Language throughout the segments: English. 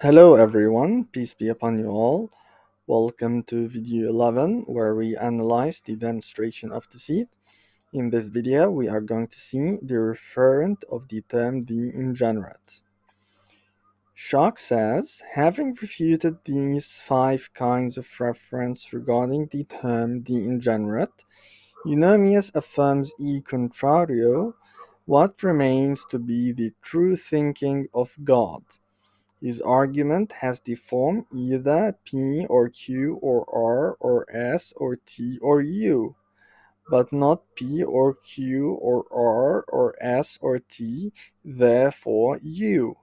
Hello everyone, peace be upon you all. Welcome to video 11 where we analyze the demonstration of deceit. In this video we are going to see the referent of the term the ingenerate. Schock says, having refuted these 5 kinds of reference regarding the term the ingenerate, Eunomius affirms e contrario what remains to be the true thinking of God. His argument has the form either P or Q or R or S or T or U, but not P or Q or R or S or T, therefore U.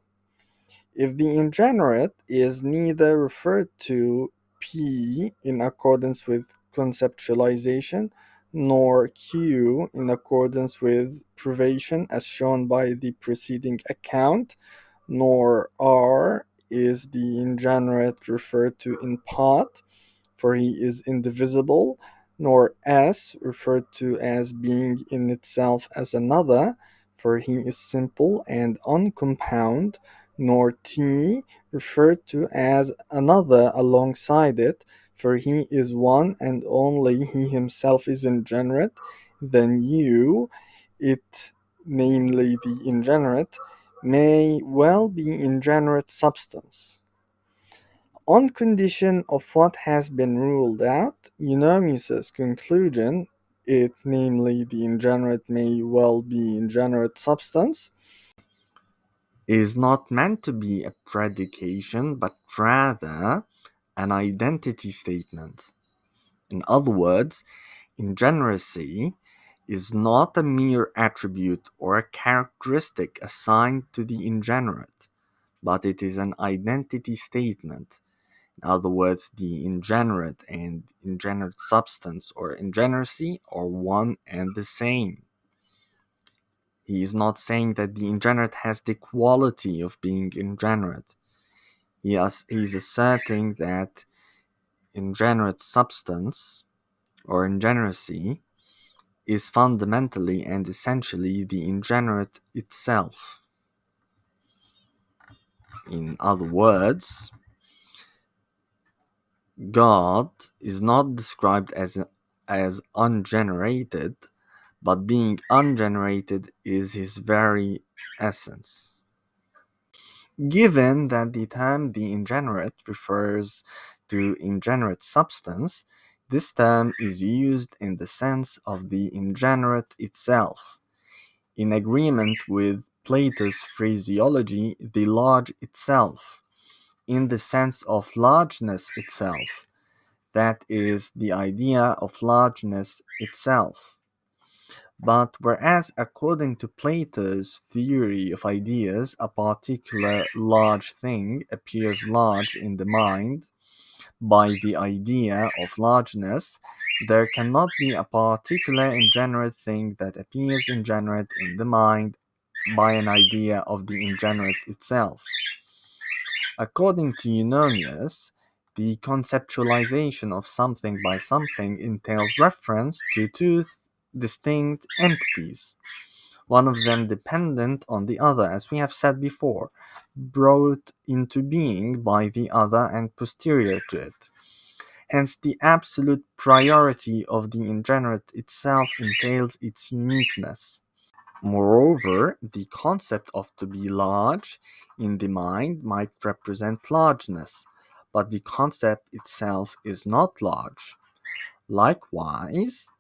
If the ingenerate is neither referred to P in accordance with conceptualization nor Q in accordance with privation as shown by the preceding account, nor R is the ingenerate referred to in part, for he is indivisible, nor S referred to as being in itself as another, for he is simple and uncompound, nor T referred to as another alongside it, for he is one and only he himself is ingenerate, then U, it, namely the ingenerate, may well be ingenerate substance. On condition of what has been ruled out, Eunomius's conclusion, it, namely the ingenerate may well be ingenerate substance, is not meant to be a predication but rather an identity statement. In other words, ingeneracy is not a mere attribute or a characteristic assigned to the ingenerate, but it is an identity statement. In other words, the ingenerate and ingenerate substance or ingeneracy are one and the same. He is not saying that the ingenerate has the quality of being ingenerate. He's asserting that ingenerate substance or ingeneracy is fundamentally and essentially the ingenerate itself. In other words, God is not described as ungenerated, but being ungenerated is his very essence. Given that the term the ingenerate refers to ingenerate substance, this term is used in the sense of the ingenerate itself. In agreement with Plato's phraseology, the large itself, in the sense of largeness itself, that is, the idea of largeness itself. But whereas according to Plato's theory of ideas, a particular large thing appears large in the mind by the idea of largeness, there cannot be a particular ingenerate thing that appears ingenerate in the mind by an idea of the ingenerate itself. According to Eunomius, the conceptualization of something by something entails reference to two distinct entities, one of them dependent on the other, as we have said before, brought into being by the other and posterior to it. Hence, the absolute priority of the ingenerate itself entails its uniqueness. Moreover, the concept of to be large in the mind might represent largeness, but the concept itself is not large. Likewise,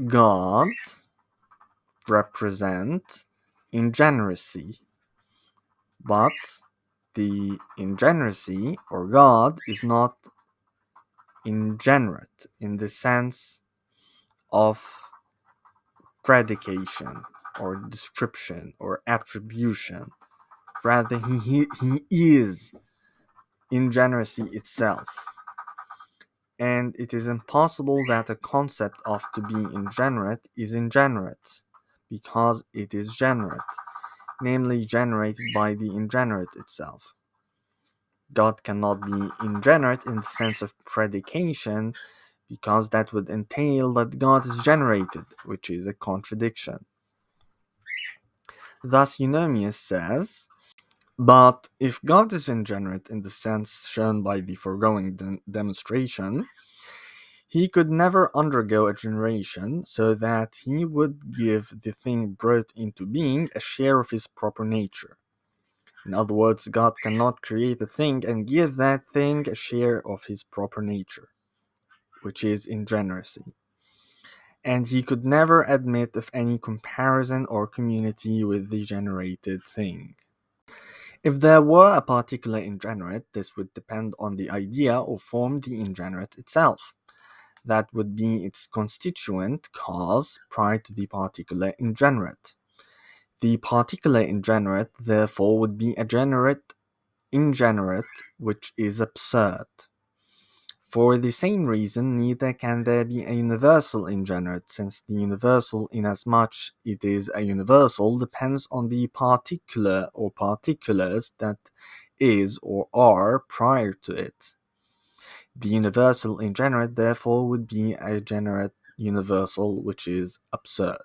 God represents ingeneracy, but the ingeneracy or God is not ingenerate in the sense of predication or description or attribution. Rather, he is ingeneracy itself. And it is impossible that a concept of to be ingenerate is ingenerate, because it is generate, namely generated by the ingenerate itself. God cannot be ingenerate in the sense of predication, because that would entail that God is generated, which is a contradiction. Thus, Eunomius says, But if God is ingenerate in the sense shown by the foregoing demonstration, he could never undergo a generation, so that he would give the thing brought into being a share of his proper nature. In other words, God cannot create a thing and give that thing a share of his proper nature, which is ingeneracy. And he could never admit of any comparison or community with the generated thing. If there were a particular ingenerate, this would depend on the idea or form the ingenerate itself. That would be its constituent cause prior to the particular ingenerate. The particular ingenerate, therefore, would be a ingenerate, which is absurd. For the same reason, neither can there be a universal ingenerate, since the universal, inasmuch it is a universal, depends on the particular or particulars that is or are prior to it. The universal ingenerate, therefore, would be a generate universal, which is absurd.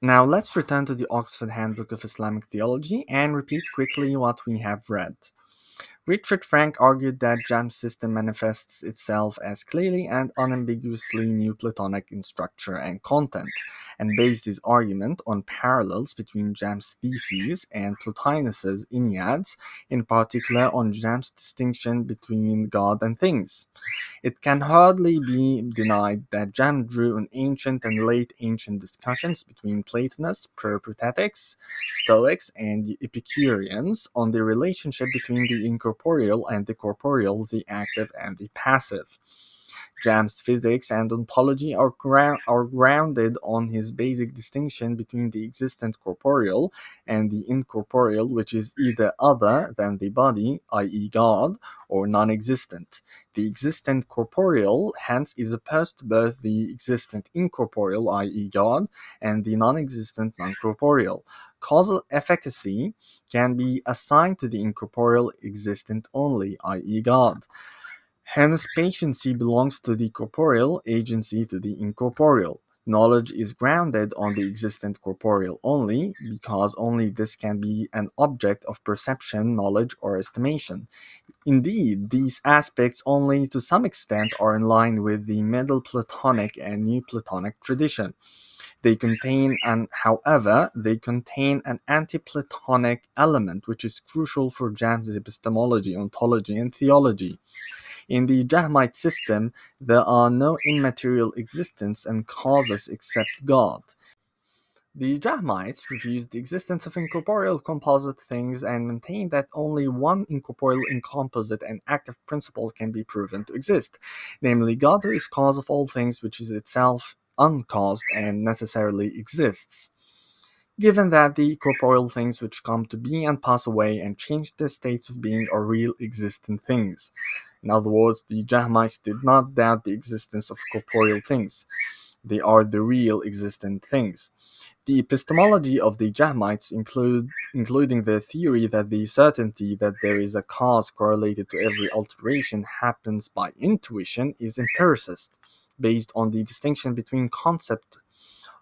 Now let's return to the Oxford Handbook of Islamic Theology and repeat quickly what we have read. Richard Frank argued that Jahm's system manifests itself as clearly and unambiguously Neoplatonic in structure and content, and based his argument on parallels between Jahm's theses and Plotinus's Enneads, in particular on Jahm's distinction between God and things. It can hardly be denied that Jahm drew on ancient and late ancient discussions between Platonists, Peripatetics, Stoics, and Epicureans on the relationship between the incorporeal and the corporeal, the active and the passive. Jahm's physics and ontology are grounded on his basic distinction between the existent corporeal and the incorporeal, which is either other than the body, i.e. God, or non-existent. The existent corporeal, hence, is opposed to both the existent incorporeal, i.e. God, and the non-existent non-corporeal. Causal efficacy can be assigned to the incorporeal existent only, i.e. God. Hence, patiency belongs to the corporeal, agency to the incorporeal. Knowledge is grounded on the existent corporeal only, because only this can be an object of perception, knowledge, or estimation. Indeed, these aspects only to some extent are in line with the Middle Platonic and New Platonic tradition. However, they contain an anti-Platonic element which is crucial for Jahm's epistemology, ontology, and theology. In the Jahmite system, there are no immaterial existence and causes except God. The Jahmites refused the existence of incorporeal composite things and maintained that only one incorporeal incomposite and active principle can be proven to exist, namely God, who is cause of all things, which is itself uncaused and necessarily exists. Given that the corporeal things which come to be and pass away and change their states of being are real existent things. In other words, the Jahmites did not doubt the existence of corporeal things. They are the real existent things. The epistemology of the Jahmites, including the theory that the certainty that there is a cause correlated to every alteration happens by intuition, is empiricist, based on the distinction between concept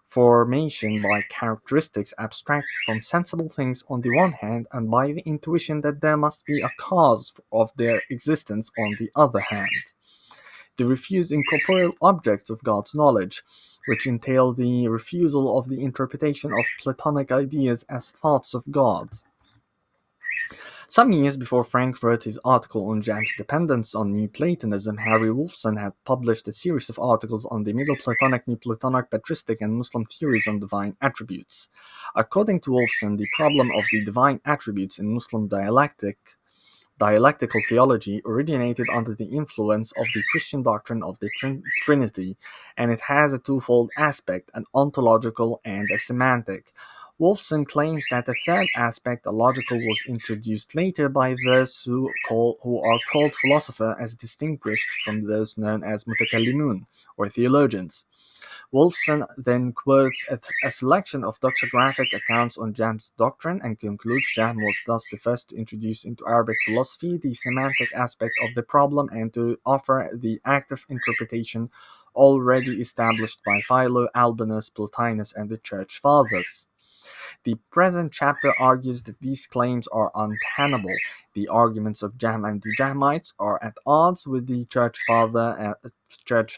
formation by characteristics abstracted from sensible things on the one hand, and by the intuition that there must be a cause of their existence on the other hand. They refuse incorporeal objects of God's knowledge, which entail the refusal of the interpretation of Platonic ideas as thoughts of God. Some years before Frank wrote his article on Jahm's dependence on Neoplatonism, Harry Wolfson had published a series of articles on the Middle Platonic, Neoplatonic, patristic, and Muslim theories on divine attributes. According to Wolfson, the problem of the divine attributes in Muslim dialectical theology originated under the influence of the Christian doctrine of the Trinity, and it has a twofold aspect, an ontological and a semantic. Wolfson claims that a third aspect, a logical, was introduced later by those who are called philosophers, as distinguished from those known as mutakallimun, or theologians. Wolfson then quotes a selection of doxographic accounts on Jahm's doctrine and concludes Jahm was thus the first to introduce into Arabic philosophy the semantic aspect of the problem and to offer the active interpretation already established by Philo, Albinus, Plotinus, and the Church Fathers. The present chapter argues that these claims are untenable. The arguments of Jahm and the Jahmites are at odds with the church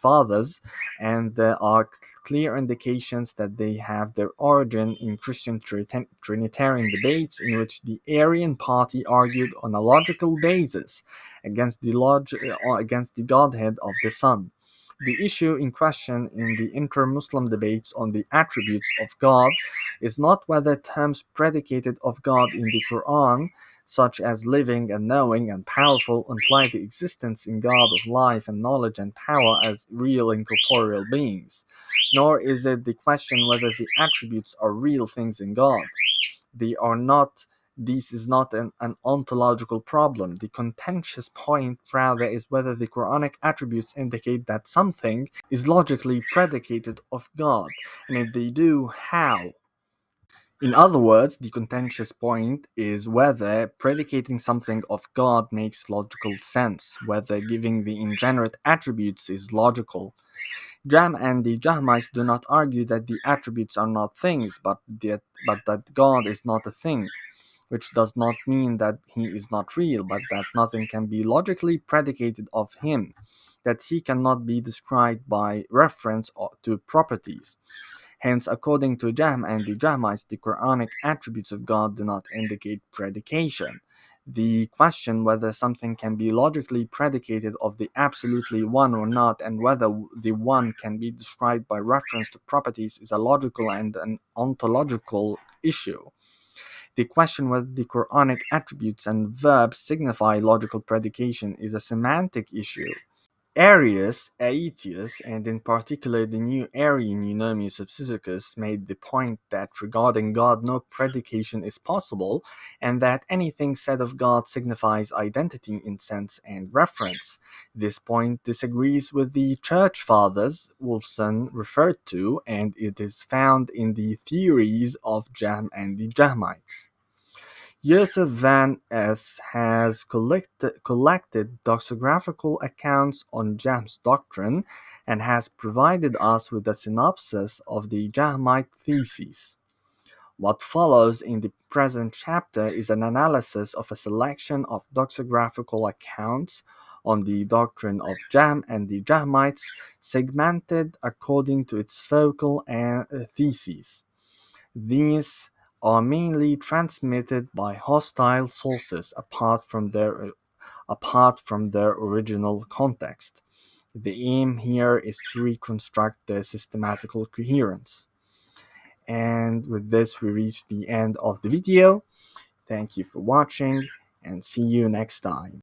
fathers, and there are clear indications that they have their origin in Christian Trinitarian debates in which the Arian party argued on a logical basis against against the Godhead of the Son. The issue in question in the inter-Muslim debates on the attributes of God is not whether terms predicated of God in the Quran, such as living and knowing and powerful, imply the existence in God of life and knowledge and power as real incorporeal beings, nor is it the question whether the attributes are real things in God. They are not. This is not an ontological problem. The contentious point, rather, is whether the Quranic attributes indicate that something is logically predicated of God, and if they do, how. In other words, the contentious point is whether predicating something of God makes logical sense, whether giving the ingenerate attributes is logical. Jam and the Jahmites do not argue that the attributes are not things, but that God is not a thing, which does not mean that he is not real, but that nothing can be logically predicated of him, that he cannot be described by reference to properties. Hence, according to Jahm and the Jahmites, the Quranic attributes of God do not indicate predication. The question whether something can be logically predicated of the absolutely one or not, and whether the one can be described by reference to properties, is a logical and an ontological issue. The question whether the Quranic attributes and verbs signify logical predication is a semantic issue. Arius, Aetius, and in particular the new Arian Eunomius of Cyzicus made the point that regarding God no predication is possible, and that anything said of God signifies identity in sense and reference. This point disagrees with the Church Fathers Wolfson referred to, and it is found in the theories of Jahm and the Jahmites. Joseph Van Es has collected doxographical accounts on Jahm's doctrine and has provided us with a synopsis of the Jahmite theses. What follows in the present chapter is an analysis of a selection of doxographical accounts on the doctrine of Jahm and the Jahmites, segmented according to its focal theses. These are mainly transmitted by hostile sources apart from their original context. The aim here is to reconstruct their systematical coherence. And with this, we reach the end of the video. Thank you for watching, and see you next time.